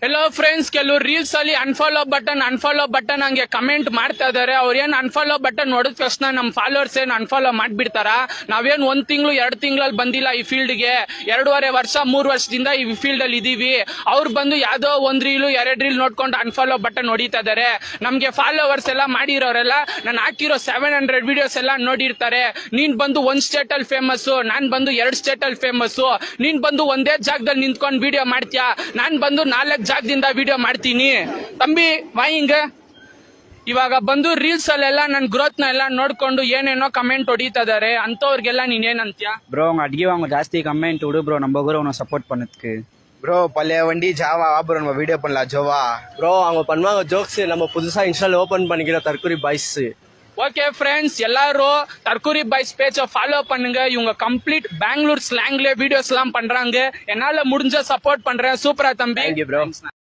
Hello friends, ಕೆಲವು reels ಅಲ್ಲಿ unfollow button ಹಂಗೆ ಕಮೆಂಟ್ ಮಾಡ್ತಾ ಇದಾರೆ. ಅವ್ರೇನ್ ಅನ್ಫಾಲೋ ಬಟನ್ ನೋಡಿದ ತಕ್ಷಣ ನಮ್ ಫಾಲೋವರ್ಸ್ ಏನ್ ಅನ್ಫಾಲೋ ಮಾಡ್ಬಿಡ್ತಾರ? ನಾವೇನ್ 1 ತಿಂಗಳು 2 ತಿಂಗಳಲ್ಲಿ ಬಂದಿಲ್ಲ ಈ ಫೀಲ್ಡ್ ಗೆ. 2.5 ವರ್ಷ 3 ವರ್ಷದಿಂದ ಈ ಫೀಲ್ಡ್ ಅಲ್ಲಿ ಇದೀವಿ. ಅವ್ರು ಬಂದು ಯಾವ್ದೋ 1 ರೀಲ್ 2 ರೀಲ್ ನೋಡ್ಕೊಂಡು ಅನ್ಫಾಲೋ ಬಟನ್ ಹೊಡಿತಾ ಇದಾರೆ. ನಮ್ಗೆ ಫಾಲೋವರ್ಸ್ ಎಲ್ಲ ಮಾಡಿರೋರೆಲ್ಲ ನಾನು ಹಾಕಿರೋ 700 ವಿಡಿಯೋಸ್ ಎಲ್ಲ ನೋಡಿರ್ತಾರೆ. ನೀನ್ ಬಂದು 1 ಸ್ಟೇಟ್ ಅಲ್ಲಿ ಫೇಮಸ್, ನಾನ್ ಬಂದು 2 ಸ್ಟೇಟ್ ಅಲ್ಲಿ ಫೇಮಸ್. ನೀನ್ ಬಂದು ಒಂದೇ ಜಾಗದಲ್ಲಿ ನಿಂತ್ಕೊಂಡು ವಿಡಿಯೋ ಮಾಡ್ತೀಯಾ, ನಾನ್ ಬಂದು 4 ಜಾಗದಿಂದ ವಿಡಿಯೋ ಮಾಡ್ತೀನಿ. ತಂಬಿ ವಾಯಿಂಗ ಇವಾಗ ಬಂದು ರೀಲ್ಸ್ ಅಲ್ಲೆಲ್ಲ ನನ್ ಗ್ರೋತ್ ನ ಎಲ್ಲ ನೋಡ್ಕೊಂಡು ಏನೇನೋ ಕಮೆಂಟ್ ಹೊಡಿತಾ ಇದಾರೆ. ಅಂತವ್ರಿಗೆಲ್ಲ ನೀನ್ ಏನಂತ್ಯಾ? ப்ரோ அவங்க அடிக்கவங்க ஜாஸ்தி கமெண்ட் விடு ப்ரோ, நம்ம கூட உன்னை சப்போர்ட் பண்ணதுக்கு. ப்ரோ பழைய வண்டி ஜாவா ப்ரோ, நம்ம வீடியோ பண்ணலாம் ஜோவா ப்ரோ. அவங்க பண்ணுவாங்க ஜோக்ஸ், நம்ம புதுசா இன்ஸ்டால் ஓபன் பண்ணிக்கிறோம் தற்கொலை பாய்ஸ். ஓகே ஃப்ரெண்ட்ஸ், எல்லாரும் தற்கூரி பாய்ஸ் பேஜ ஃபாலோ பண்ணுங்க. இவங்க கம்ப்ளீட் பெங்களூர் ஸ்லாங்ல வீடியோஸ் எல்லாம் பண்றாங்க. என்னால முடிஞ்ச சப்போர்ட் பண்றேன். சூப்பரா தம்பி. Thank you bro.